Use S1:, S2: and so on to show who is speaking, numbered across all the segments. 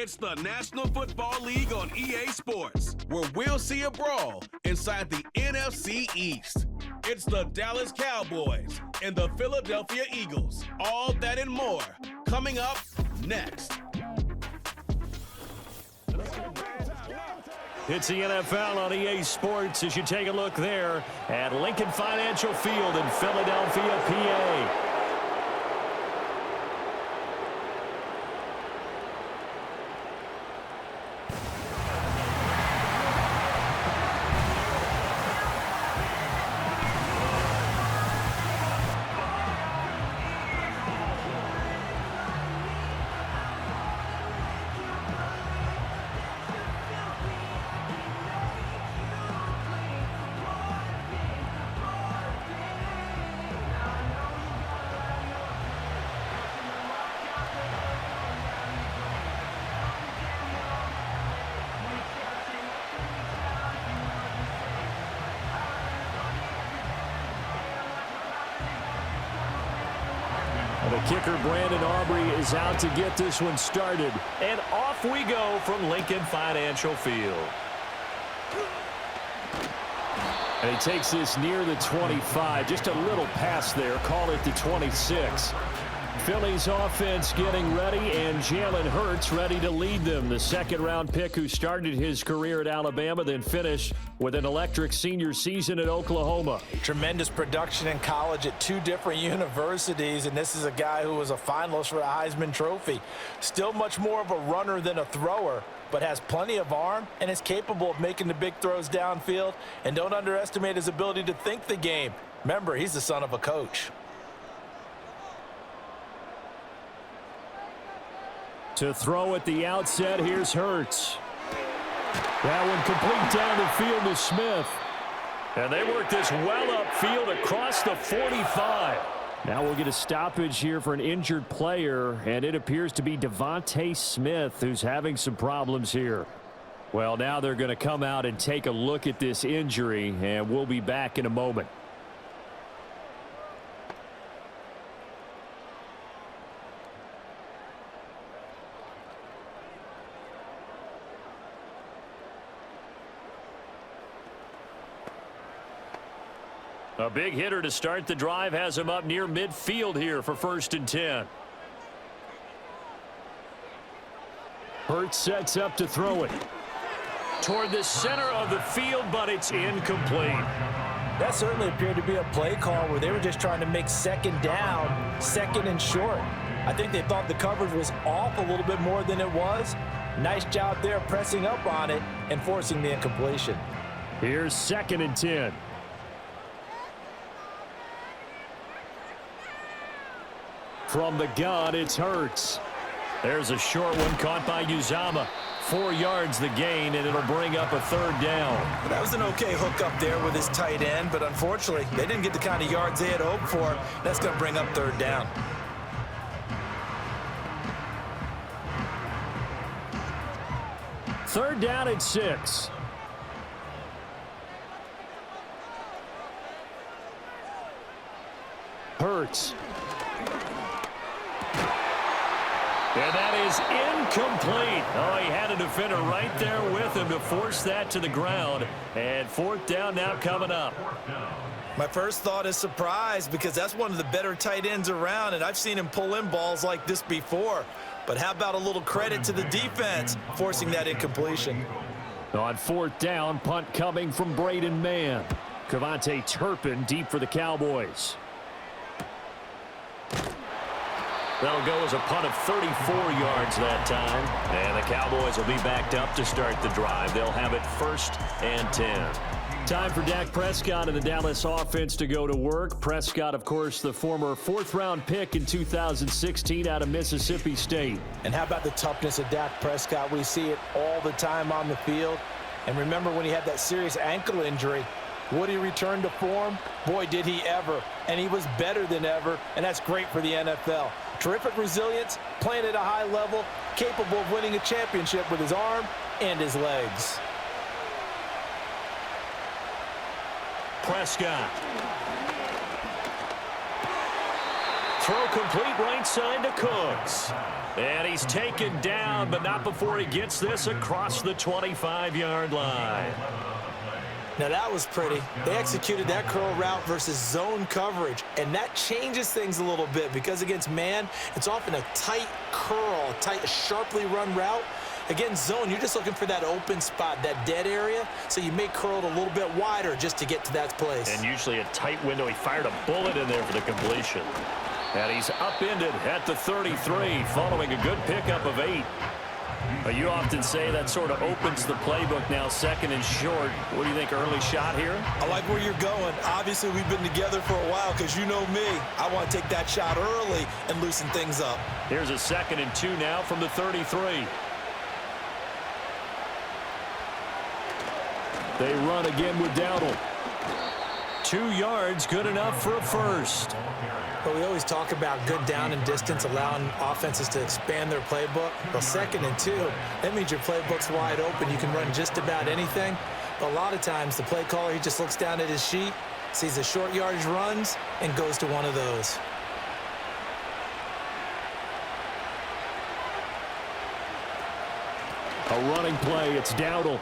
S1: It's the National Football League on EA Sports, where we'll see a brawl inside the NFC East. It's the Dallas Cowboys and the Philadelphia Eagles. All that and more coming up next.
S2: It's the NFL on EA Sports as you take a look there at Lincoln Financial Field in Philadelphia, PA. The kicker, Brandon Aubrey, is out to get this one started. And off we go from Lincoln Financial Field. And he takes this near the 25. Just a little pass there. Call it the 26. Philly's offense getting ready, and Jalen Hurts ready to lead them. The second-round pick who started his career at Alabama, then finished with an electric senior season at Oklahoma.
S3: Tremendous production in college at two different universities, and this is a guy who was a finalist for a Heisman Trophy. Still much more of a runner than a thrower, but has plenty of arm and is capable of making the big throws downfield. And don't underestimate his ability to think the game. Remember, he's the son of a coach.
S2: To throw at the outset, here's Hurts. That one complete down the field to Smith. And they work this well upfield across the 45. Now we'll get a stoppage here for an injured player, and it appears to be Devontae Smith who's having some problems here. Well, now they're going to come out and take a look at this injury, and we'll be back in a moment. A big hitter to start the drive has him up near midfield here for 1st and 10. Hurts sets up to throw it toward the center of the field, but it's incomplete.
S3: That certainly appeared to be a play call where they were just trying to make second down, second and short. I think they thought the coverage was off a little bit more than it was. Nice job there pressing up on it and forcing the incompletion.
S2: Here's 2nd and 10. From the gun, it's Hurts. There's a short one caught by Uzama. 4 yards the gain, and it'll bring up a 3rd down.
S3: That was an okay hook up there with his tight end, but unfortunately, they didn't get the kind of yards they had hoped for. That's going to bring up 3rd down.
S2: Third down at 6. Hurts. And that is incomplete. Oh, he had a defender right there with him to force that to the ground. And 4th down now coming up.
S3: My first thought is surprise, because that's one of the better tight ends around, and I've seen him pull in balls like this before. But how about a little credit to the defense forcing that incompletion?
S2: On 4th down, punt coming from Braden Mann. Cavante Turpin deep for the Cowboys. That'll go as a punt of 34 yards that time. And the Cowboys will be backed up to start the drive. They'll have it 1st and 10. Time for Dak Prescott and the Dallas offense to go to work. Prescott, of course, the former 4th-round pick in 2016 out of Mississippi State.
S3: And how about the toughness of Dak Prescott? We see it all the time on the field. And remember when he had that serious ankle injury, would he return to form? Boy, did he ever. And he was better than ever, and that's great for the NFL. Terrific resilience, playing at a high level, capable of winning a championship with his arm and his legs.
S2: Prescott throw complete right side to Cooks. And he's taken down, but not before he gets this across the 25-yard line.
S3: Now that was pretty. They executed that curl route versus zone coverage, and that changes things a little bit because against man, it's often a tight curl, tight, sharply run route. Against zone, you're just looking for that open spot, that dead area, so you may curl it a little bit wider just to get to that place.
S2: And usually a tight window. He fired a bullet in there for the completion. And he's upended at the 33 following a good pickup of 8. You often say that sort of opens the playbook now, second and short. What do you think, early shot here?
S3: I like where you're going. Obviously, we've been together for a while because you know me. I want to take that shot early and loosen things up.
S2: Here's a 2nd and 2 now from the 33. They run again with Dowdle. 2 yards, good enough for a first.
S3: But we always talk about good down and distance, allowing offenses to expand their playbook. Well, 2nd and 2, that means your playbook's wide open. You can run just about anything. But a lot of times, the play caller, he just looks down at his sheet, sees the short yardage runs, and goes to one of those.
S2: A running play, it's Dowdle.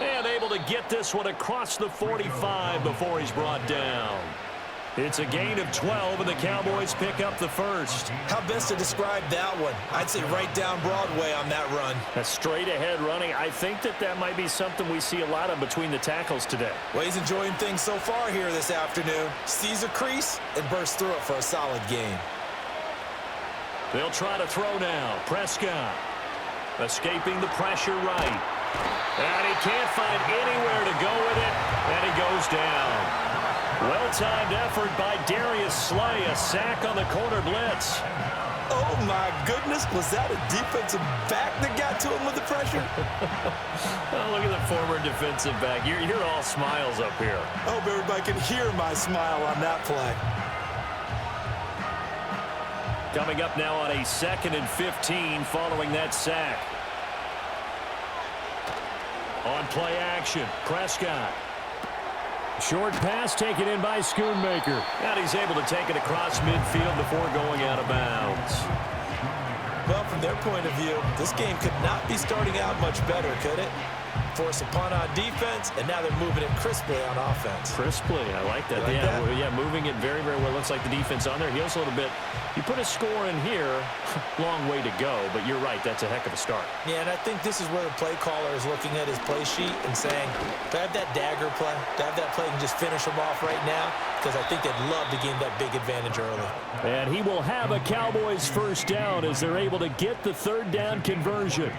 S2: And able to get this one across the 45 before he's brought down. It's a gain of 12, and the Cowboys pick up the first.
S3: How best to describe that one? I'd say right down Broadway on that run.
S2: A straight-ahead running. I think that might be something we see a lot of between the tackles today.
S3: Well, he's enjoying things so far here this afternoon. Sees a crease and bursts through it for a solid gain.
S2: They'll try to throw now. Prescott escaping the pressure right. And he can't find anywhere to go with it, and he goes down. Well-timed effort by Darius Slay, a sack on the corner blitz.
S3: Oh, my goodness. Was that a defensive back that got to him with the pressure?
S2: Oh, look at the former defensive back. You're all smiles up here.
S3: I hope everybody can hear my smile on that play.
S2: Coming up now on a 2nd and 15 following that sack. On play action, Prescott. Short pass taken in by Schoonmaker. And he's able to take it across midfield before going out of bounds.
S3: Well, from their point of view, this game could not be starting out much better, could it? Force a punt on defense, and now they're moving it crisply on offense.
S2: Crisply, I like that. Yeah, moving it very, very well. Looks like the defense on there heals a little bit. You put a score in here, long way to go, but you're right, that's a heck of a start.
S3: Yeah, and I think this is where the play caller is looking at his play sheet and saying, do I have that dagger play? Do I have that play and just finish them off right now? Because I think they'd love to gain that big advantage early.
S2: And he will have a Cowboys first down as they're able to get the 3rd down conversion.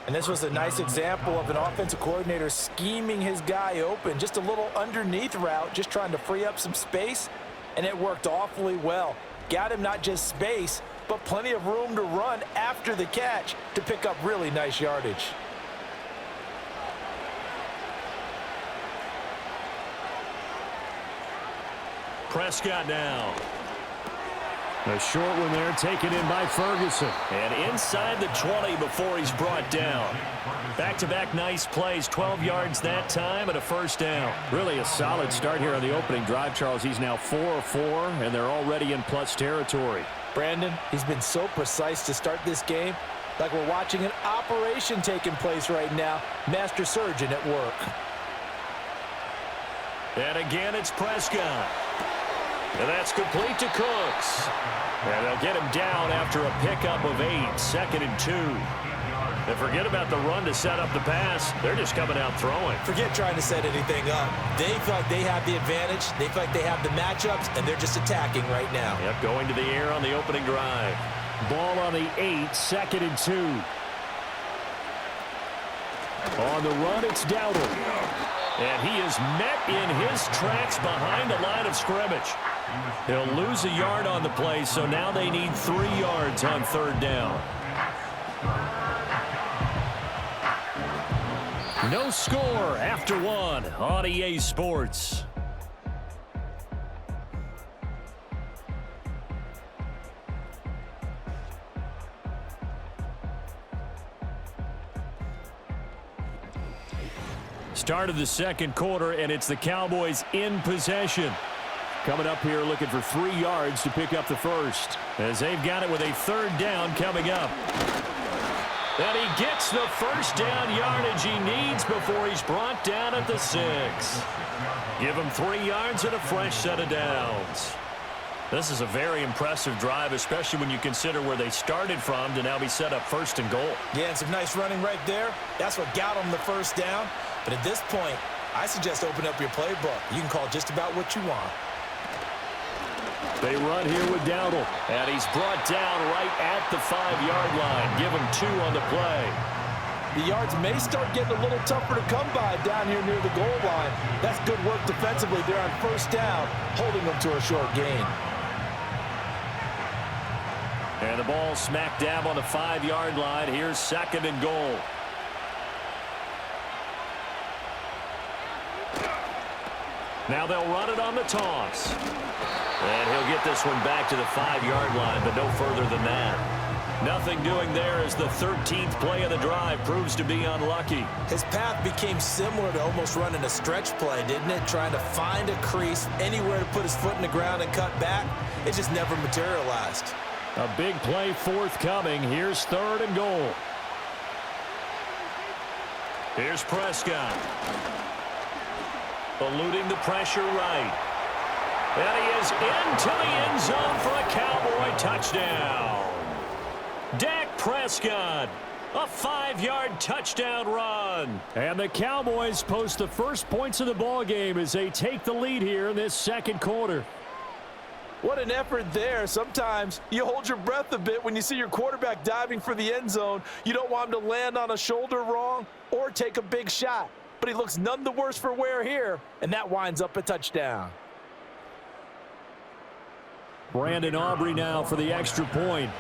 S3: And this was a nice example of an offensive coordinator scheming his guy open. Just a little underneath route, just trying to free up some space, and it worked awfully well. Got him not just space, but plenty of room to run after the catch to pick up really nice yardage.
S2: Prescott now. A short one there taken in by Ferguson. And inside the 20 before he's brought down. Back-to-back nice plays, 12 yards that time and a first down. Really a solid start here on the opening drive, Charles. He's now 4 of 4, and they're already in plus territory.
S3: Brandon, he's been so precise to start this game, like we're watching an operation taking place right now. Master surgeon at work.
S2: And again, it's Prescott. And that's complete to Cooks. And they'll get him down after a pickup of 8, 2nd and 2. And forget about the run to set up the pass. They're just coming out throwing.
S3: Forget trying to set anything up. They feel like they have the advantage. They feel like they have the matchups, and they're just attacking right now.
S2: Yep, going to the air on the opening drive. Ball on the 8, 2nd and 2. On the run, it's Dowdle. And he is met in his tracks behind the line of scrimmage. He'll lose a yard on the play, so now they need 3 yards on 3rd down. No score after 1 on EA Sports. Start of the 2nd quarter, and it's the Cowboys in possession. coming up here looking for 3 yards to pick up the first, as they've got it with a 3rd down coming up. And he gets the first down yardage he needs before he's brought down at the 6. Give him 3 yards and a fresh set of downs. This is a very impressive drive, especially when you consider where they started from to now be set up 1st and goal.
S3: Yeah, and some nice running right there. That's what got him the first down. But at this point, I suggest open up your playbook. You can call just about what you want.
S2: They run here with Dowdle, and he's brought down right at the 5-yard line. Give him 2 on the play.
S3: The yards may start getting a little tougher to come by down here near the goal line. That's good work defensively there on 1st down, holding them to a short gain.
S2: And the ball smack dab on the 5-yard line. Here's 2nd and goal. Now they'll run it on the toss. And he'll get this one back to the 5-yard line, but no further than that. Nothing doing there as the 13th play of the drive proves to be unlucky.
S3: His path became similar to almost running a stretch play, didn't it? Trying to find a crease, anywhere to put his foot in the ground and cut back. It just never materialized.
S2: A big play forthcoming. Here's 3rd and goal. Here's Prescott. Eluding the pressure right. And he is into the end zone for a Cowboy touchdown. Dak Prescott, a 5-yard touchdown run. And the Cowboys post the first points of the ball game as they take the lead here in this 2nd quarter.
S3: What an effort there. Sometimes you hold your breath a bit when you see your quarterback diving for the end zone. You don't want him to land on a shoulder wrong or take a big shot. But he looks none the worse for wear here, and that winds up a touchdown.
S2: Brandon Aubrey now for the extra point.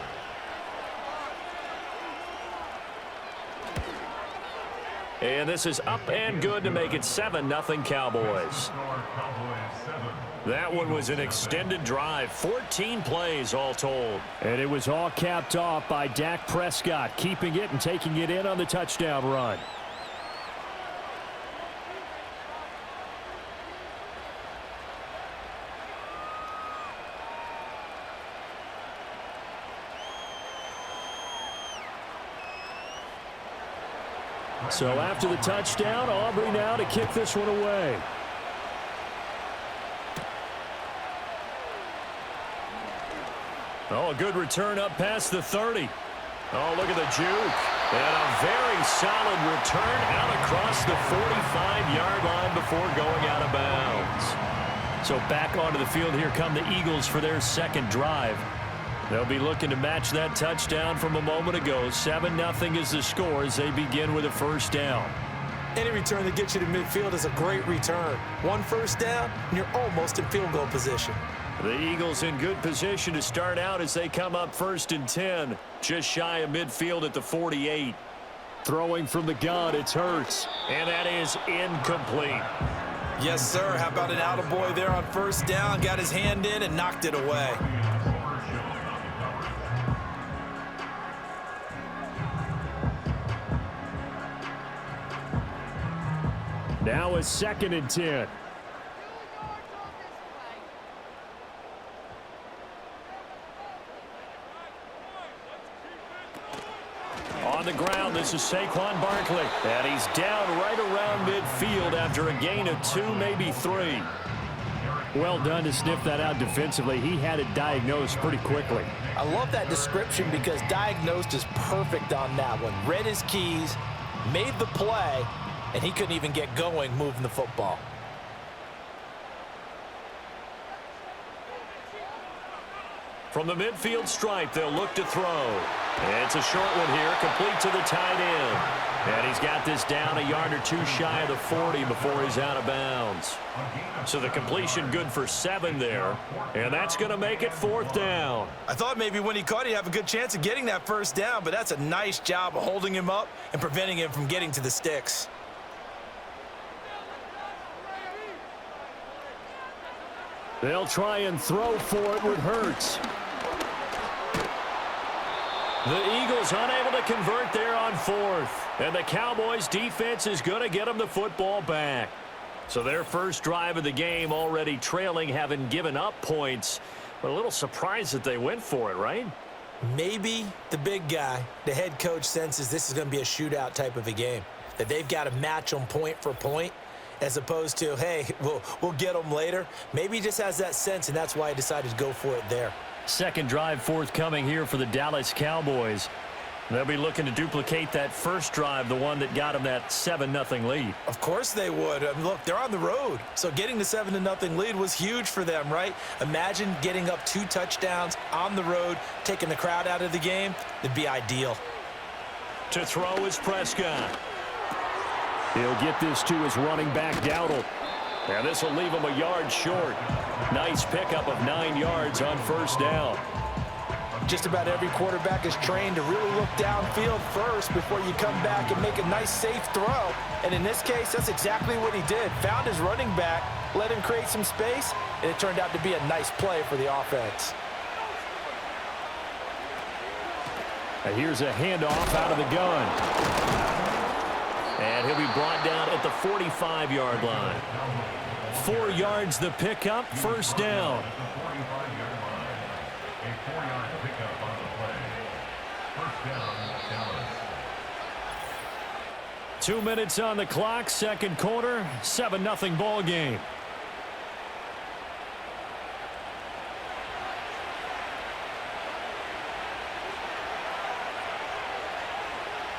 S2: And this is up and good to make it 7-0 Cowboys. That one was an extended drive, 14 plays all told. And it was all capped off by Dak Prescott, keeping it and taking it in on the touchdown run. So after the touchdown, Aubrey now to kick this one away. Oh, a good return up past the 30. Oh, look at the juke. And a very solid return out across the 45-yard line before going out of bounds. So back onto the field, here come the Eagles for their 2nd drive. They'll be looking to match that touchdown from a moment ago. 7-0 is the score as they begin with a 1st down.
S3: Any return that gets you to midfield is a great return. 1 first down, and you're almost in field goal position.
S2: The Eagles in good position to start out as they come up 1st and 10. Just shy of midfield at the 48. Throwing from the gun, it's Hurts. And that is incomplete.
S3: Yes, sir. How about an attaboy there on 1st down? Got his hand in and knocked it away.
S2: Now a 2nd and 10. On the ground, this is Saquon Barkley. And he's down right around midfield after a gain of 2, maybe 3. Well done to sniff that out defensively. He had it diagnosed pretty quickly.
S3: I love that description because diagnosed is perfect on that one. Read his keys, made the play, and he couldn't even get going moving the football.
S2: From the midfield stripe, they'll look to throw. And it's a short one here, complete to the tight end. And he's got this down a yard or 2 shy of the 40 before he's out of bounds. So the completion good for 7 there. And that's going to make it 4th down.
S3: I thought maybe when he caught it, he'd have a good chance of getting that 1st down, but that's a nice job of holding him up and preventing him from getting to the sticks.
S2: They'll try and throw for it with Hurts. The Eagles unable to convert there on 4th. And the Cowboys defense is going to get them the football back. So their first drive of the game already trailing, having given up points. But a little surprised that they went for it, right?
S3: Maybe the big guy, the head coach, senses this is going to be a shootout type of a game, that they've got to match them point for point as opposed to, hey, we'll get them later. Maybe he just has that sense, and that's why he decided to go for it there.
S2: Second drive forthcoming here for the Dallas Cowboys. They'll be looking to duplicate that first drive, the one that got them that 7-0 lead.
S3: Of course they would. I mean, look, they're on the road. So getting the 7-0 lead was huge for them, right? Imagine getting up 2 touchdowns on the road, taking the crowd out of the game. It'd be ideal.
S2: To throw is Prescott. He'll get this to his running back, Dowdle. And this will leave him a yard short. Nice pickup of 9 yards on first down.
S3: Just about every quarterback is trained to really look downfield first before you come back and make a nice, safe throw. And in this case, that's exactly what he did. Found his running back, let him create some space, and it turned out to be a nice play for the offense.
S2: And here's a handoff out of the gun. And he'll be brought down at the 45-yard line. 4 yards the pickup, first down. 2 minutes on the clock, second quarter, 7-0 ball game.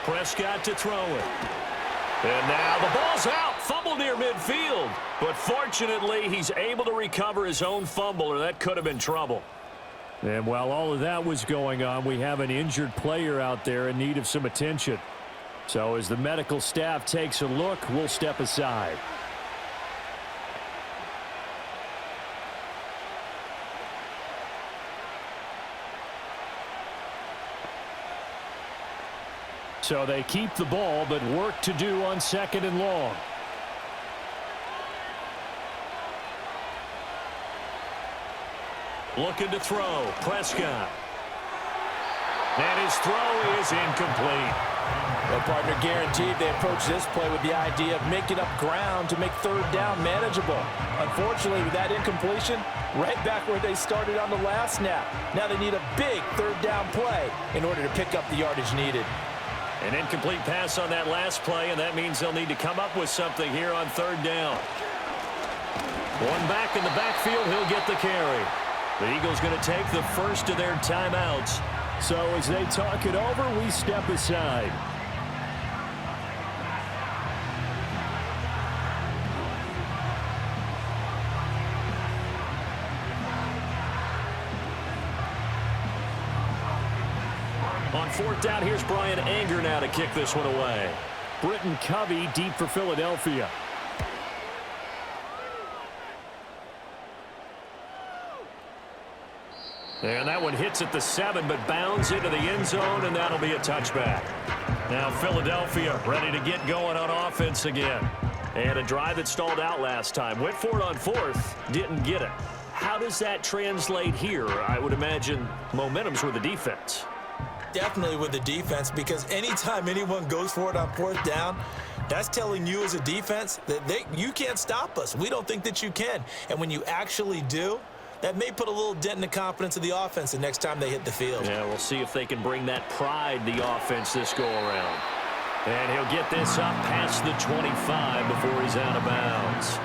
S2: Prescott to throw it. And now the ball's out, fumble near midfield. But fortunately, he's able to recover his own fumble, or that could have been trouble. And while all of that was going on, we have an injured player out there in need of some attention. So as the medical staff takes a look, we'll step aside. So they keep the ball, but work to do on second and long. Looking to throw, Prescott. And his throw is incomplete.
S3: Well, partner, guaranteed they approach this play with the idea of making up ground to make third down manageable. Unfortunately, with that incompletion, right back where they started on the last snap. Now they need a big third down play in order to pick up the yardage needed.
S2: An incomplete pass on that last play, and that means they'll need to come up with something here on third down. One back in the backfield, he'll get the carry. The Eagles going to take the first of their timeouts. So as they talk it over, we step aside. On fourth down, here's Brian Anger now to kick this one away. Britton Covey deep for Philadelphia. And that one hits at the 7, but bounds into the end zone, and that'll be a touchback. Now Philadelphia ready to get going on offense again. And a drive that stalled out last time. Went for it on fourth, didn't get it. How does that translate here? I would imagine momentum's with the defense.
S3: Definitely with the defense, because anytime anyone goes for it on fourth down, that's telling you as a defense that you can't stop us. We don't think that you can. And when you actually do, that may put a little dent in the confidence of the offense the next time they hit the field.
S2: Yeah, we'll see if they can bring that pride, the offense, this go-around. And he'll get this up past the 25 before he's out of bounds.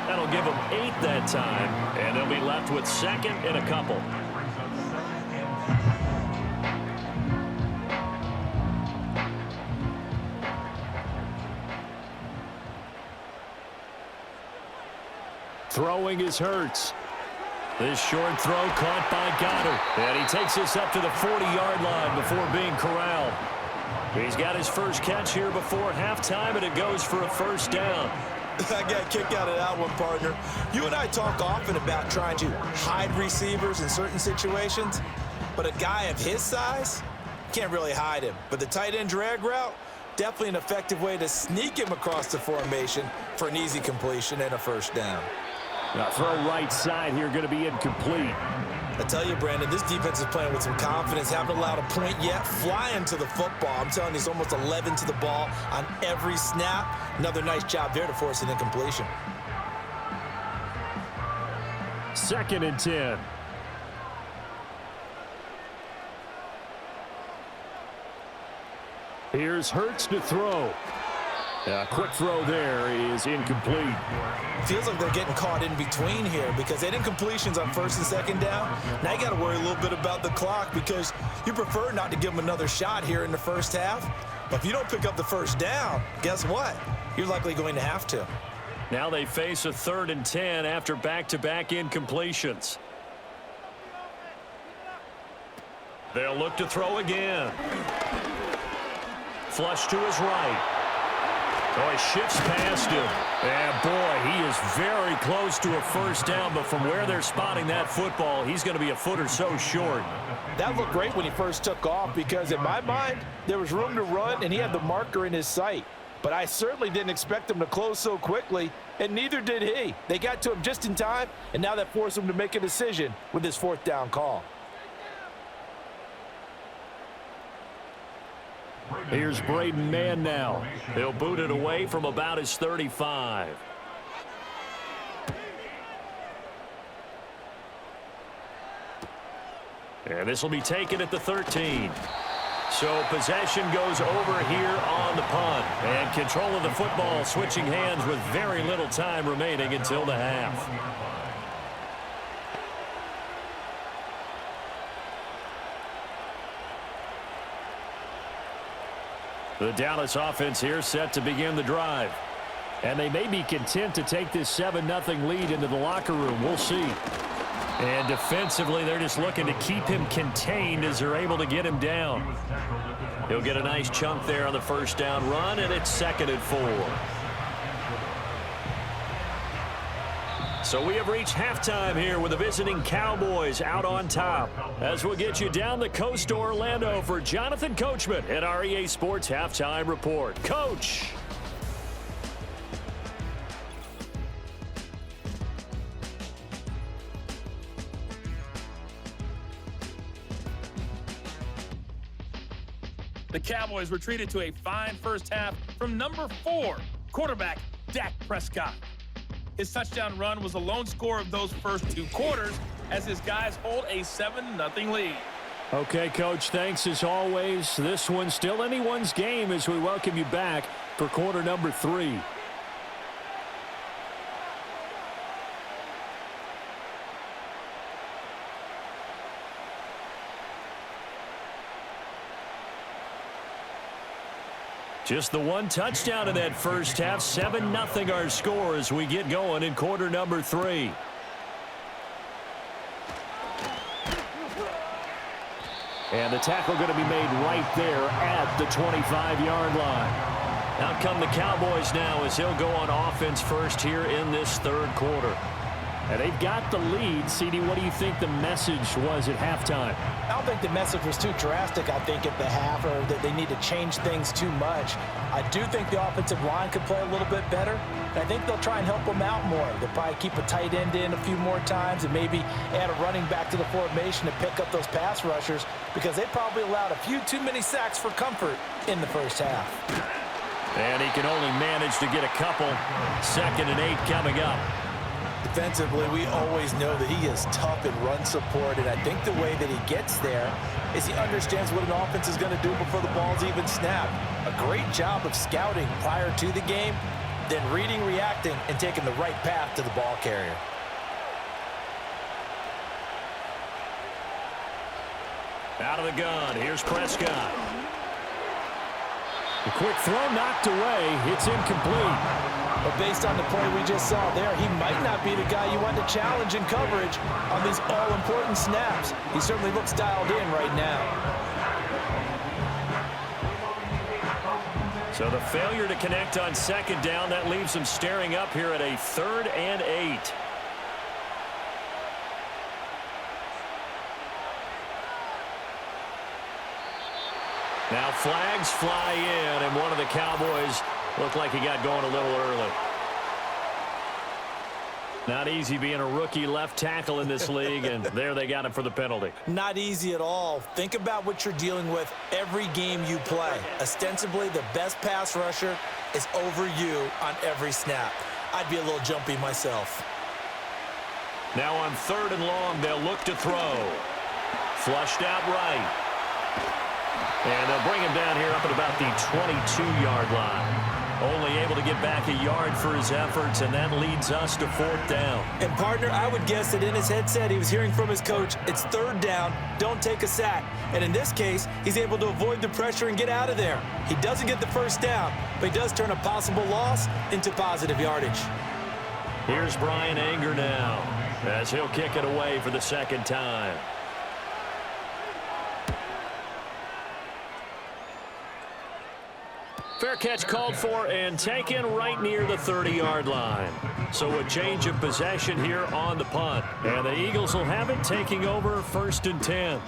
S2: That'll give them 8 that time, and they'll be left with second and a couple. Throwing is Hurts. This short throw caught by Goddard. And he takes this up to the 40-yard line before being corralled. He's got his first catch here before halftime, and it goes for a first down.
S3: I got a kick out of that one, partner. You and I talk often about trying to hide receivers in certain situations, but a guy of his size can't really hide him. But the tight end drag route, definitely an effective way to sneak him across the formation for an easy completion and a first down.
S2: Now throw right side here, going to be incomplete.
S3: I tell you, Brandon, this defense is playing with some confidence. Haven't allowed a point yet. Flying to the football. I'm telling you, it's almost 11 to the ball on every snap. Another nice job there to force an incompletion.
S2: 2nd and 10. Here's Hurts to throw. A quick throw there is incomplete.
S3: Feels like they're getting caught in between here because they didn't completions on 1st and 2nd down. Now you got to worry a little bit about the clock because you prefer not to give them another shot here in the first half. But if you don't pick up the 1st down, guess what? You're likely going to have to.
S2: Now they face a 3rd and 10 after back-to-back incompletions. They'll look to throw again. Flush to his right. Oh, he shifts past him. And, boy, he is very close to a 1st down, but from where they're spotting that football, he's going to be a foot or so short.
S3: That looked great when he first took off because, in my mind, there was room to run, and he had the marker in his sight. But I certainly didn't expect him to close so quickly, and neither did he. They got to him just in time, and now that forced him to make a decision with his 4th down call.
S2: Here's Braden Mann now. He'll boot it away from about his 35. And this will be taken at the 13. So possession goes over here on the punt. And control of the football switching hands with very little time remaining until the half. The Dallas offense here set to begin the drive. And they may be content to take this 7-0 lead into the locker room. We'll see. And defensively, they're just looking to keep him contained as they're able to get him down. He'll get a nice chunk there on the 1st down run, and it's 2nd and 4. So we have reached halftime here with the visiting Cowboys out on top. As we'll get you down the coast to Orlando for Jonathan Coachman at our EA Sports Halftime Report. Coach!
S4: The Cowboys retreated to a fine first half from number 4, quarterback Dak Prescott. His touchdown run was the lone score of those first 2 quarters as his guys hold a 7-0 lead.
S2: Okay, Coach, thanks as always. This one's still anyone's game as we welcome you back for quarter number 3. Just the one touchdown in that first half. 7-0 our score as we get going in quarter number 3. And the tackle going to be made right there at the 25-yard line. Out come the Cowboys now as he'll go on offense first here in this 3rd quarter. And they've got the lead. CD, what do you think the message was at halftime?
S3: I don't think the message was too drastic, I think, at the half, or that they need to change things too much. I do think the offensive line could play a little bit better. And I think they'll try and help them out more. They'll probably keep a tight end in a few more times and maybe add a running back to the formation to pick up those pass rushers because they probably allowed a few too many sacks for comfort in the first half.
S2: And he can only manage to get a couple. 2nd and 8 coming up.
S3: Defensively, we always know that he is tough in run support, and I think the way that he gets there is he understands what an offense is going to do before the ball's even snapped. A great job of scouting prior to the game, then reading, reacting, and taking the right path to the ball carrier.
S2: Out of the gun, here's Prescott. The quick throw knocked away. It's incomplete.
S3: But based on the play we just saw there, he might not be the guy you want to challenge in coverage on these all-important snaps. He certainly looks dialed in right now.
S2: So the failure to connect on 2nd down, that leaves him staring up here at a 3rd and 8. Now flags fly in, and one of the Cowboys looked like he got going a little early. Not easy being a rookie left tackle in this league, and there they got him for the penalty.
S3: Not easy at all. Think about what you're dealing with every game you play. Ostensibly, the best pass rusher is over you on every snap. I'd be a little jumpy myself.
S2: Now on 3rd and long, they'll look to throw. Flushed out right. And they'll bring him down here up at about the 22-yard line. Only able to get back a yard for his efforts, and that leads us to 4th down.
S3: And, partner, I would guess that in his headset he was hearing from his coach, it's 3rd down, don't take a sack. And in this case, he's able to avoid the pressure and get out of there. He doesn't get the 1st down, but he does turn a possible loss into positive yardage.
S2: Here's Brian Anger now, as he'll kick it away for the 2nd time. Fair catch called for and taken right near the 30-yard line. So a change of possession here on the punt. And the Eagles will have it, taking over 1st and 10.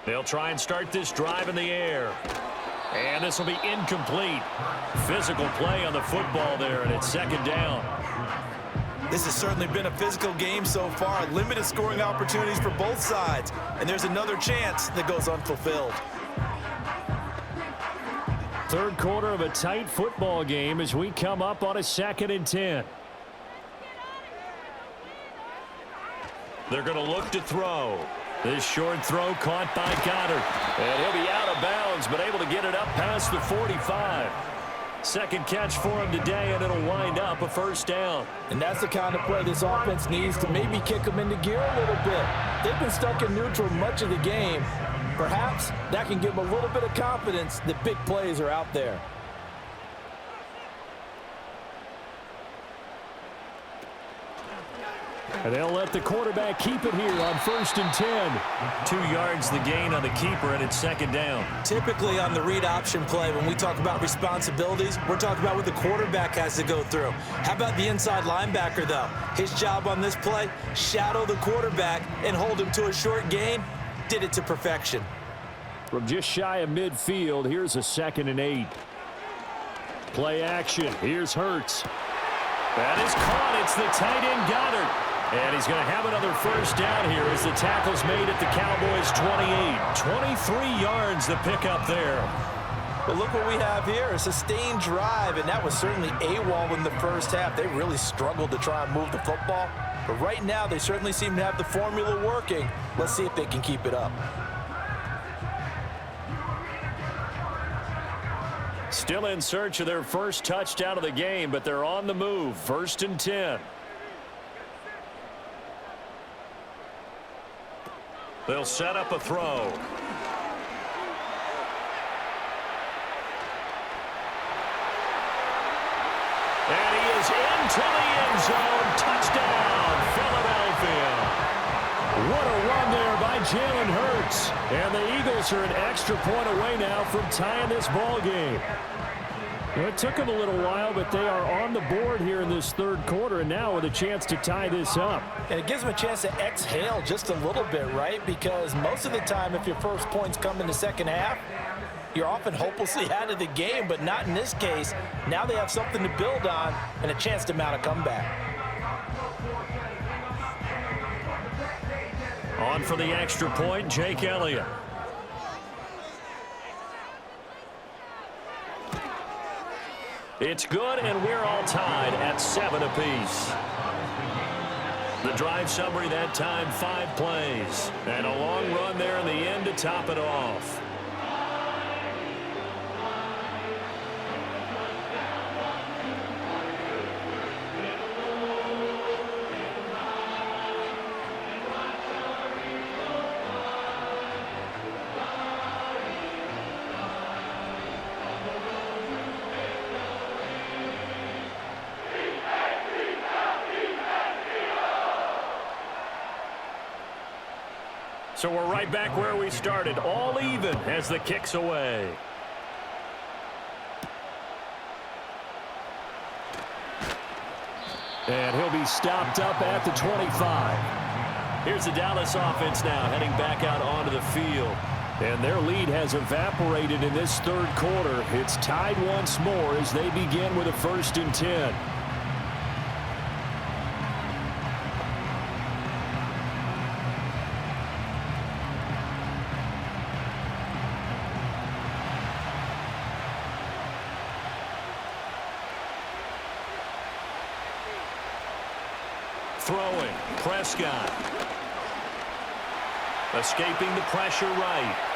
S2: They'll try and start this drive in the air. And this will be incomplete. Physical play on the football there, and it's 2nd down.
S3: This has certainly been a physical game so far. Limited scoring opportunities for both sides. And there's another chance that goes unfulfilled.
S2: 3rd quarter of a tight football game as we come up on a 2nd and 10. They're going to look to throw. This short throw caught by Goddard. And he'll be out of bounds, but able to get it up past the 45. 2nd catch for him today, and it'll wind up a 1st down.
S3: And that's the kind of play this offense needs to maybe kick them into gear a little bit. They've been stuck in neutral much of the game. Perhaps that can give them a little bit of confidence that big plays are out there.
S2: And they'll let the quarterback keep it here on 1st and 10. 2 yards the gain on the keeper, and it's 2nd down.
S3: Typically on the read option play, when we talk about responsibilities, we're talking about what the quarterback has to go through. How about the inside linebacker, though? His job on this play, shadow the quarterback and hold him to a short gain. Did it to perfection.
S2: From just shy of midfield, here's a 2nd and 8. Play action. Here's Hurts. That is caught. It's the tight end Goddard. And he's going to have another 1st down here as the tackle's made at the Cowboys' 28. 23 yards to pick up there.
S3: Well, look what we have here, a sustained drive, and that was certainly AWOL in the 1st half. They really struggled to try and move the football. But right now, they certainly seem to have the formula working. Let's see if they can keep it up.
S2: Still in search of their 1st touchdown of the game, but they're on the move. 1st and 10. They'll set up a throw. And he is into the end zone. Touchdown, Philadelphia. What a run there by Jalen Hurts. And the Eagles are an extra point away now from tying this ball game. Well, it took them a little while, but they are on the board here in this 3rd quarter, and now with a chance to tie this up.
S3: And it gives them a chance to exhale just a little bit, right? Because most of the time, if your first points come in the 2nd half, you're often hopelessly out of the game, but not in this case. Now they have something to build on and a chance to mount a comeback.
S2: On for the extra point, Jake Elliott. It's good, and we're all tied at 7 apiece. The drive summary that time, 5 plays. And a long run there in the end to top it off. So we're right back where we started, all even as the kick's away. And he'll be stopped up at the 25. Here's the Dallas offense now heading back out onto the field. And their lead has evaporated in this third quarter. It's tied once more as they begin with a 1st and 10. Throwing, Prescott. Escaping the pressure right.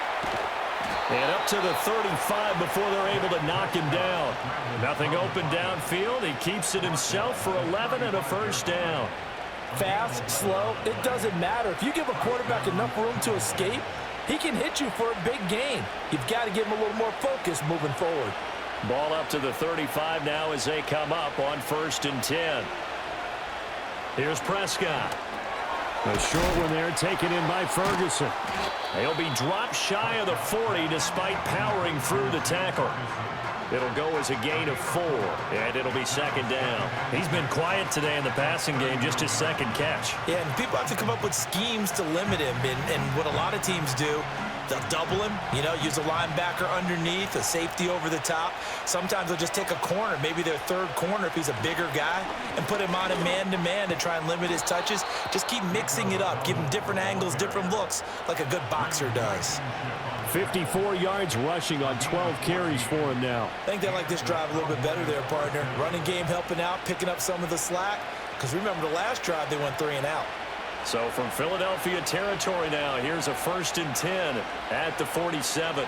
S2: And up to the 35 before they're able to knock him down. Nothing open downfield. He keeps it himself for 11 and a 1st down.
S3: Fast, slow, it doesn't matter. If you give a quarterback enough room to escape, he can hit you for a big gain. You've got to give him a little more focus moving forward.
S2: Ball up to the 35 now as they come up on 1st and 10. Here's Prescott. A short one there taken in by Ferguson. He'll be dropped shy of the 40 despite powering through the tackle. It'll go as a gain of 4, and it'll be 2nd down. He's been quiet today in the passing game, just his 2nd catch.
S3: Yeah, and people have to come up with schemes to limit him, and what a lot of teams do, they'll double him, use a linebacker underneath, a safety over the top. Sometimes they'll just take a corner, maybe their 3rd corner if he's a bigger guy, and put him on a man-to-man to try and limit his touches. Just keep mixing it up, give him different angles, different looks, like a good boxer does.
S2: 54 yards rushing on 12 carries for him now.
S3: I think they like this drive a little bit better there, partner. Running game helping out, picking up some of the slack, because remember the last drive they went 3 and out.
S2: So from Philadelphia territory now, here's a 1st and 10 at the 47.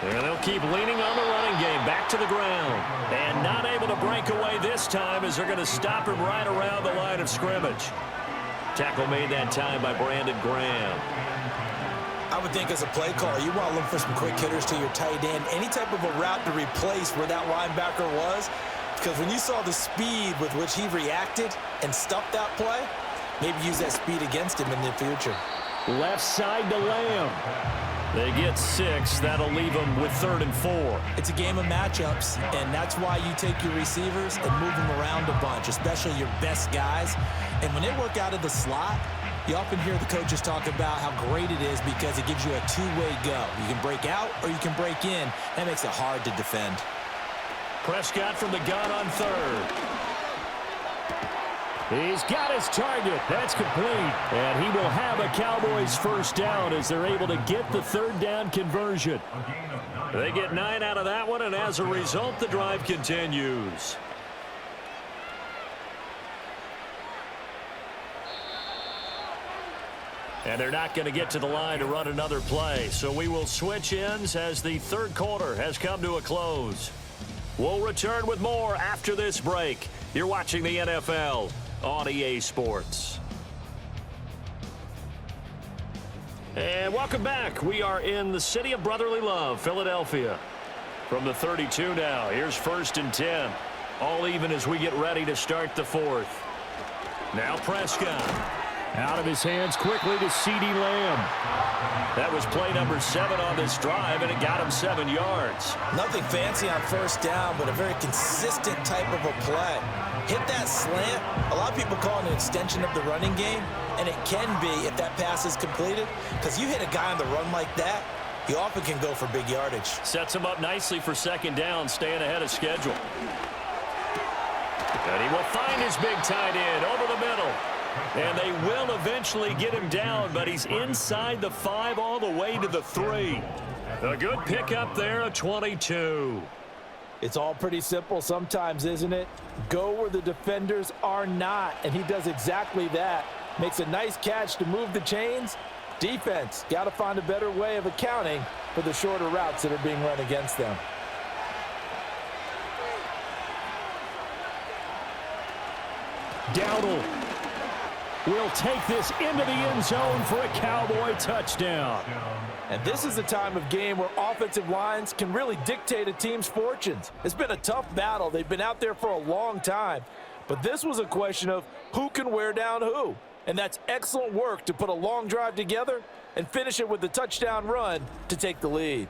S2: And they'll keep leaning on the running game, back to the ground. And not able to break away this time as they're going to stop him right around the line of scrimmage. Tackle made that time by Brandon Graham.
S3: I would think as a play caller, you want to look for some quick hitters to your tight end. Any type of a route to replace where that linebacker was. Because when you saw the speed with which he reacted and stuffed that play, maybe use that speed against him in the future.
S2: Left side to Lamb. They get 6. That'll leave them with 3rd and 4.
S3: It's a game of matchups, and that's why you take your receivers and move them around a bunch, especially your best guys. And when they work out of the slot, you often hear the coaches talk about how great it is because it gives you a two-way go. You can break out or you can break in. That makes it hard to defend.
S2: Prescott from the gun on 3rd. He's got his target. That's complete. And he will have a Cowboys 1st down as they're able to get the 3rd down conversion. They get 9 out of that one, and as a result, the drive continues. And they're not going to get to the line to run another play. So we will switch ends as the 3rd quarter has come to a close. We'll return with more after this break. You're watching the NFL on EA Sports. And welcome back. We are in the city of brotherly love, Philadelphia. From the 32 now, here's 1st and 10. All even as we get ready to start the 4th. Now Prescott. Out of his hands quickly to CeeDee Lamb. That was play number 7 on this drive, and it got him 7 yards.
S3: Nothing fancy on 1st down, but a very consistent type of a play. Hit that slant. A lot of people call it an extension of the running game, and it can be if that pass is completed, because you hit a guy on the run like that, he often can go for big yardage.
S2: Sets him up nicely for 2nd down, staying ahead of schedule. And he will find his big tight end over the middle. And they will eventually get him down, but he's inside the 5 all the way to the 3. A good pickup there, a 22.
S3: It's all pretty simple sometimes, isn't it? Go where the defenders are not, and he does exactly that. Makes a nice catch to move the chains. Defense, got to find a better way of accounting for the shorter routes that are being run against them.
S2: Dowdle will take this into the end zone for a Cowboy touchdown.
S3: And this is the time of game where offensive lines can really dictate a team's fortunes. It's been a tough battle. They've been out there for a long time. But this was a question of who can wear down who. And that's excellent work to put a long drive together and finish it with the touchdown run to take the lead.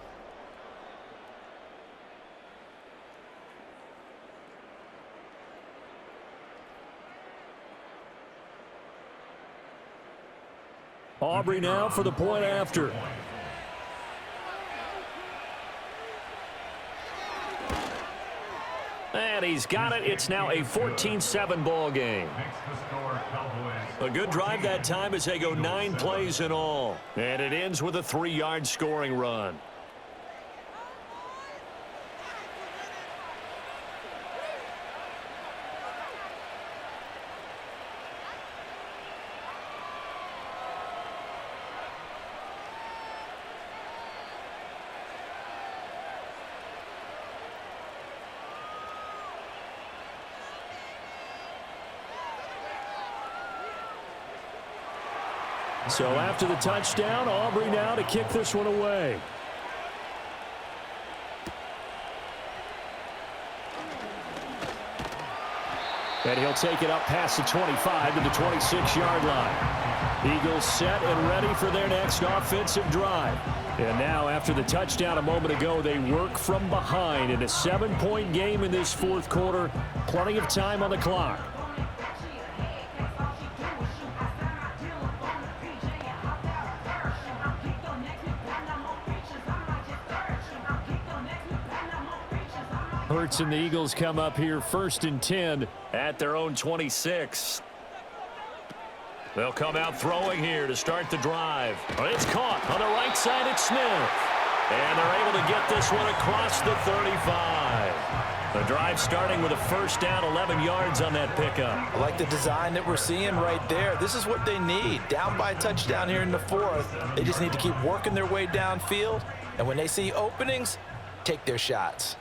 S2: Aubrey now for the point after. And he's got it. It's now a 14-7 ball game. A good drive that time as they go 9 plays in all. And it ends with a 3-yard scoring run. So after the touchdown, Aubrey now to kick this one away. And he'll take it up past the 25 to the 26-yard line. Eagles set and ready for their next offensive drive. And now after the touchdown a moment ago, they work from behind in a 7-point game in this fourth quarter. Plenty of time on the clock. Hurts and the Eagles come up here 1st and 10 at their own 26. They'll come out throwing here to start the drive. It's caught on the right side at Smith. And they're able to get this one across the 35. The drive starting with a first down, 11 yards on that pickup.
S3: I like the design that we're seeing right there. This is what they need. Down by a touchdown here in the 4th. They just need to keep working their way downfield. And when they see openings, take their shots.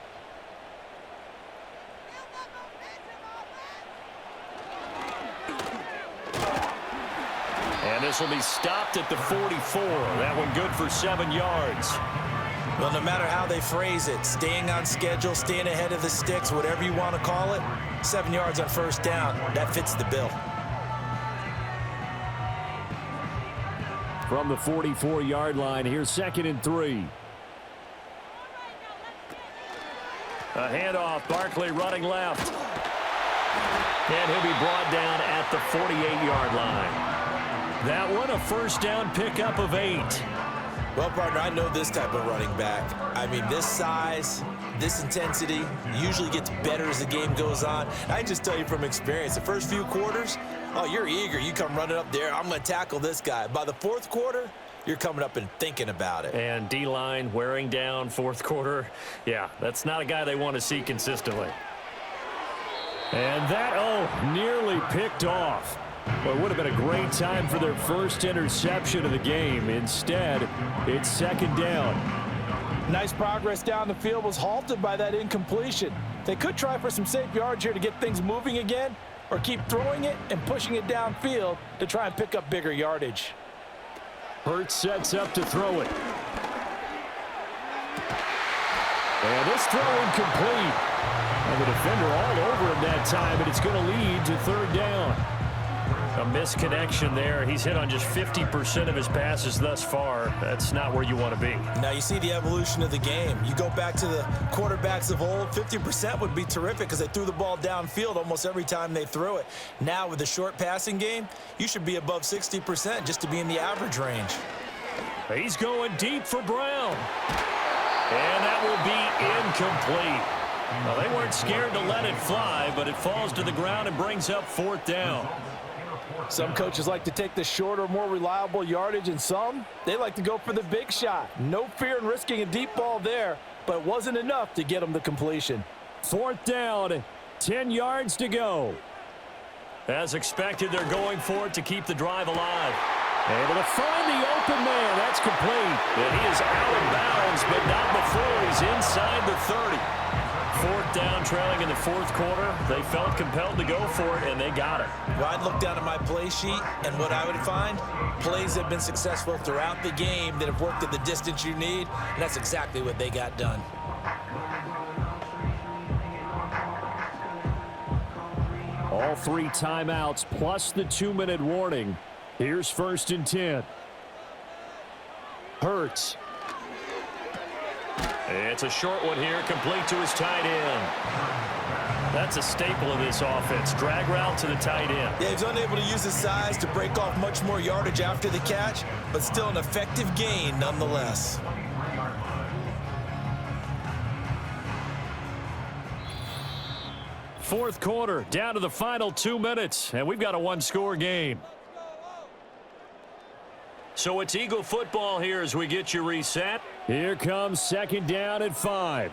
S2: And this will be stopped at the 44. That one good for 7 yards.
S3: Well, no matter how they phrase it, staying on schedule, staying ahead of the sticks, whatever you want to call it, 7 yards on first down, that fits the bill.
S2: From the 44-yard line, here's 2nd and 3. A handoff, Barkley running left. And he'll be brought down at the 48-yard line. That one, a first down pickup of 8.
S3: Well, partner, I know this type of running back. I mean, this size, this intensity usually gets better as the game goes on. I just tell you from experience, the first few quarters, oh, you're eager. You come running up there, I'm going to tackle this guy. By the 4th quarter, you're coming up and thinking about it.
S2: And D-line wearing down 4th quarter. Yeah, that's not a guy they want to see consistently. And that, nearly picked off. Well, it would have been a great time for their first interception of the game. Instead, it's 2nd down.
S3: Nice progress down the field was halted by that incompletion. They could try for some safe yards here to get things moving again, or keep throwing it and pushing it downfield to try and pick up bigger yardage.
S2: Hurts sets up to throw it. And this throw incomplete. And the defender all over him that time, and it's going to lead to 3rd down. A misconnection there. He's hit on just 50% of his passes thus far. That's not where you want to be.
S3: Now you see the evolution of the game. You go back to the quarterbacks of old, 50% would be terrific because they threw the ball downfield almost every time they threw it. Now with the short passing game, you should be above 60% just to be in the average range.
S2: He's going deep for Brown. And that will be incomplete. Well, they weren't scared to let it fly, but it falls to the ground and brings up 4th down.
S3: Some coaches like to take the shorter, more reliable yardage, and some, they like to go for the big shot. No fear in risking a deep ball there, but it wasn't enough to get them the completion.
S2: 4th down, 10 yards to go. As expected, they're going for it to keep the drive alive. Able to find the open man. That's complete. And he is out of bounds, but not before he's inside the 30. 4th down, trailing in the 4th quarter. They felt compelled to go for it, and they got it.
S3: Well, I'd look down at my play sheet, and what I would find, plays have been successful throughout the game that have worked at the distance you need, and that's exactly what they got done.
S2: All 3 timeouts plus the 2-minute warning. Here's 1st and 10. Hurts. It's a short one here, complete to his tight end. That's a staple of this offense. Drag route to the tight end.
S3: Yeah, he's unable to use his size to break off much more yardage after the catch, but still an effective gain nonetheless.
S2: Fourth quarter, down to the final 2 minutes, and we've got a one-score game. So it's Eagle football here as we get you reset. Here comes second down at 5.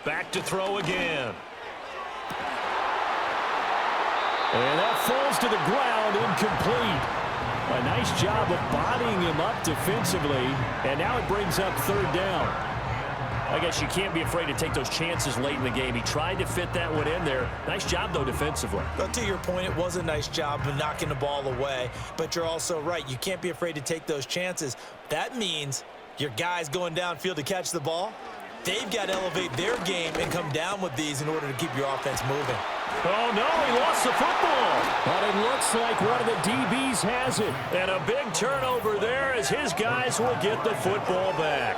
S2: Back to throw again. And that falls to the ground, incomplete. A nice job of bodying him up defensively, and now it brings up third down. I guess you can't be afraid to take those chances late in the game. He tried to fit that one in there. Nice job, though, defensively.
S3: But to your point, it was a nice job of knocking the ball away. But you're also right. You can't be afraid to take those chances. That means your guys going downfield to catch the ball, they've got to elevate their game and come down with these in order to keep your offense moving.
S2: Oh, no, he lost the football. But it looks like one of the DBs has it. And a big turnover there as his guys will get the football back.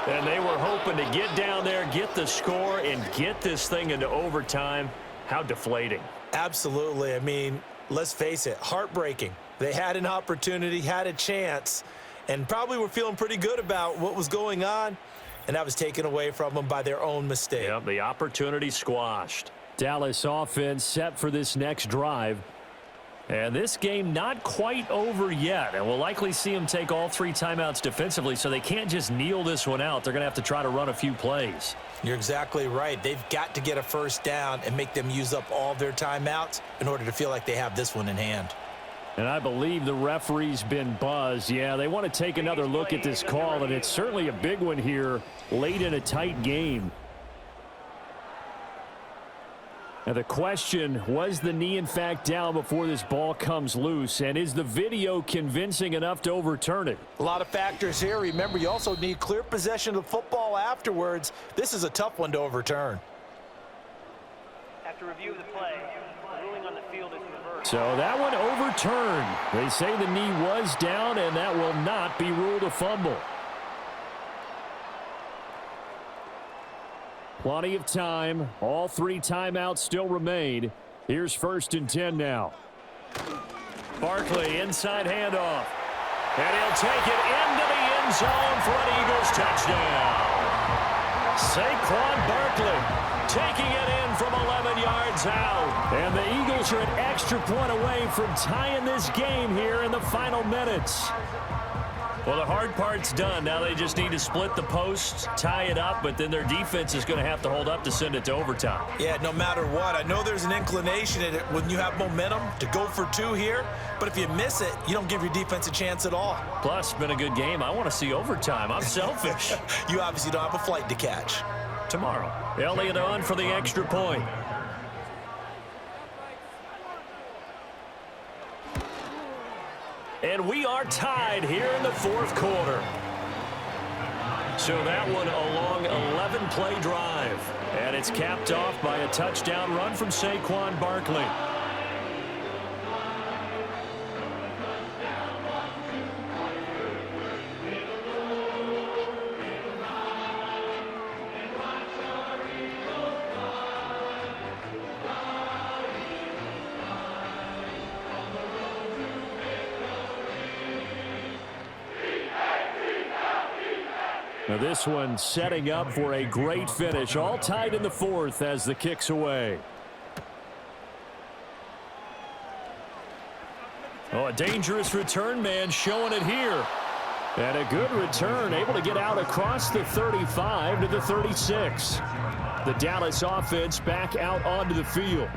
S2: And they were hoping to get down there, get the score, and get this thing into overtime. How deflating.
S3: Absolutely. I mean, let's face it, heartbreaking. They had an opportunity, had a chance, and probably were feeling pretty good about what was going on, and that was taken away from them by their own mistake.
S2: Yep, the opportunity squashed. Dallas offense set for this next drive. And this game not quite over yet. And we'll likely see them take all 3 timeouts defensively, so they can't just kneel this one out. They're going to have to try to run a few plays.
S3: You're exactly right. They've got to get a first down and make them use up all their timeouts in order to feel like they have this one in hand.
S2: And I believe the referee's been buzzed. Yeah, they want to take another look at this call, and it's certainly a big one here late in a tight game. Now the question, was the knee in fact down before this ball comes loose? And is the video convincing enough to overturn it?
S3: A lot of factors here. Remember, you also need clear possession of the football afterwards. This is a tough one to overturn.
S5: After review of the play, ruling on the field is reversed.
S2: So that one overturned. They say the knee was down, and that will not be ruled a fumble. Plenty of time. All 3 timeouts still remain. Here's 1st and 10 now. Barkley, inside handoff. And he'll take it into the end zone for an Eagles touchdown. Saquon Barkley taking it in from 11 yards out. And the Eagles are an extra point away from tying this game here in the final minutes. Well, the hard part's done. Now they just need to split the posts, tie it up, but then their defense is going to have to hold up to send it to overtime.
S3: Yeah, no matter what. I know there's an inclination in it when you have momentum to go for 2 here, but if you miss it, you don't give your defense a chance at all.
S2: Plus, it's been a good game. I want to see overtime. I'm selfish.
S3: You obviously don't have a flight to catch.
S2: Tomorrow, Elliott on for the extra point. And we are tied here in the 4th quarter. So that one a long 11-play drive. And it's capped off by a touchdown run from Saquon Barkley. Now this one setting up for a great finish. All tied in the 4th as the kick's away. Oh, a dangerous return man showing it here. And a good return, able to get out across the 35 to the 36. The Dallas offense back out onto the field.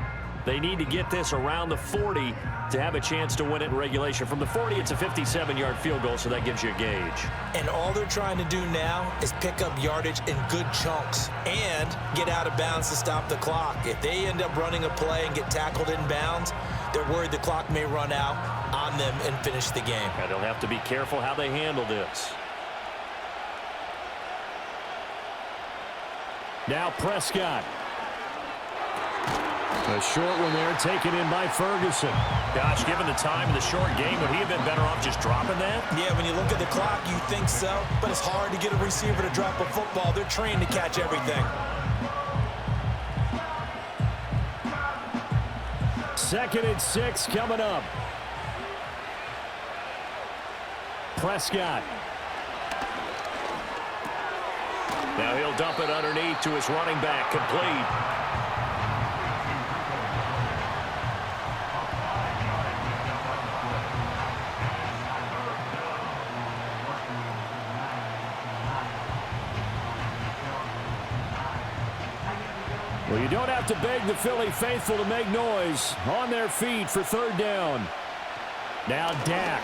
S2: They need to get this around the 40 to have a chance to win it in regulation. From the 40, it's a 57-yard field goal, so that gives you a gauge.
S3: And all they're trying to do now is pick up yardage in good chunks and get out of bounds to stop the clock. If they end up running a play and get tackled in bounds, they're worried the clock may run out on them and finish the game.
S2: And they'll have to be careful how they handle this. Now Prescott. A short one there taken in by Ferguson. Gosh, given the time of the short game, would he have been better off just dropping that?
S3: Yeah, when you look at the clock, you think so. But it's hard to get a receiver to drop a football. They're trained to catch everything.
S2: 2nd and 6 coming up. Prescott. Now he'll dump it underneath to his running back, complete. Well, you don't have to beg the Philly faithful to make noise. On their feet for 3rd down. Now Dak.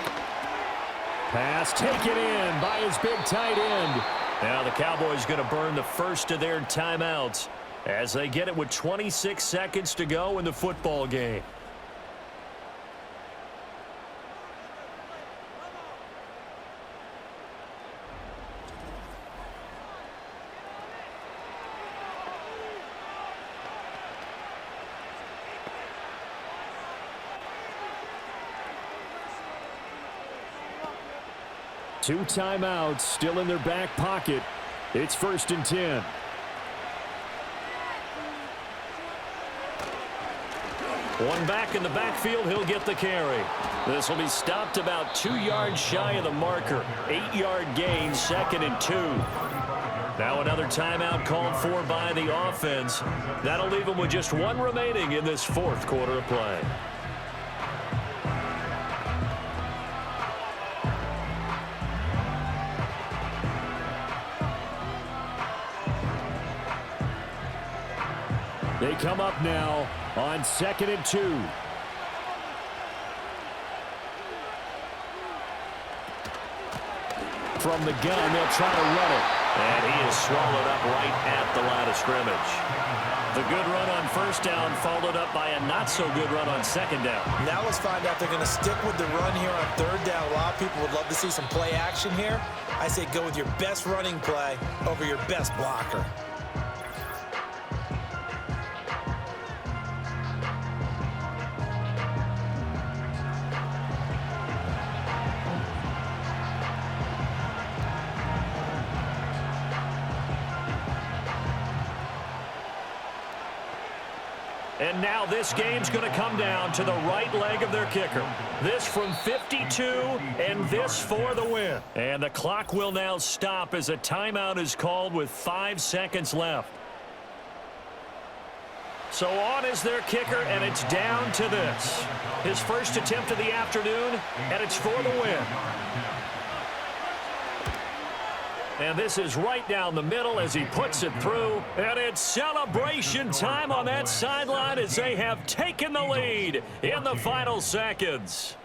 S2: Pass taken in by his big tight end. Now the Cowboys going to burn the first of their timeouts as they get it with 26 seconds to go in the football game. Two timeouts still in their back pocket. It's 1st and 10. One back in the backfield, he'll get the carry. This will be stopped about 2 yards shy of the marker. 8-yard gain, 2nd and 2. Now another timeout called for by the offense. That'll leave them with just one remaining in this 4th quarter of play. They come up now on 2nd and 2. From the gun, they'll try to run it. And he is swallowed up right at the line of scrimmage. The good run on 1st down followed up by a not-so-good run on 2nd down.
S3: Now let's find out they're going to stick with the run here on 3rd down. A lot of people would love to see some play action here. I say go with your best running play over your best blocker.
S2: And now this game's going to come down to the right leg of their kicker. This from 52, and this for the win. And the clock will now stop as a timeout is called with 5 seconds left. So on is their kicker, and it's down to this. His first attempt of the afternoon, and it's for the win. And this is right down the middle as he puts it through. And it's celebration time on that sideline as they have taken the lead in the final seconds.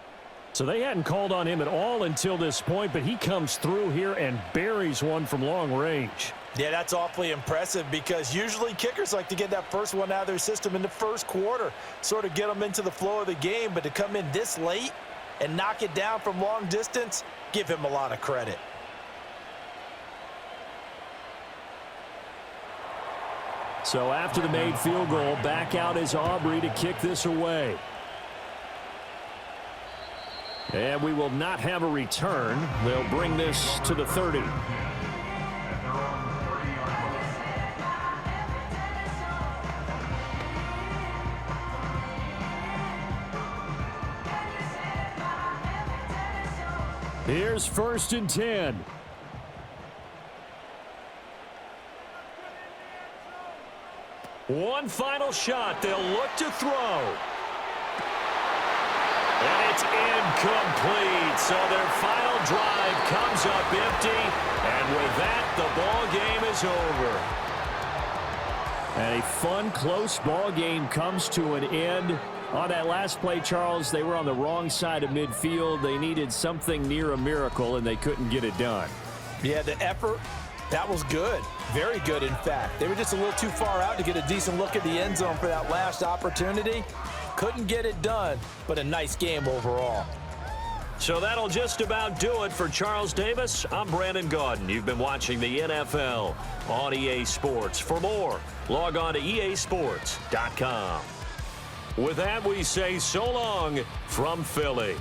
S2: So they hadn't called on him at all until this point, but he comes through here and buries one from long range.
S3: Yeah, that's awfully impressive because usually kickers like to get that first one out of their system in the 1st quarter, sort of get them into the flow of the game. But to come in this late and knock it down from long distance, give him a lot of credit.
S2: So after the made field goal, back out is Aubrey to kick this away. And we will not have a return. They'll bring this to the 30. Here's 1st and 10. One final shot. They'll look to throw. And it's incomplete. So their final drive comes up empty. And with that, the ball game is over. And a fun, close ball game comes to an end. On that last play, Charles, they were on the wrong side of midfield. They needed something near a miracle, and they couldn't get it done.
S3: Yeah, the effort, that was good. Very good, in fact. They were just a little too far out to get a decent look at the end zone for that last opportunity. Couldn't get it done, but a nice game overall.
S2: So that'll just about do it for Charles Davis. I'm Brandon Gaudin. You've been watching the NFL on EA Sports. For more, log on to easports.com. With that, we say so long from Philly.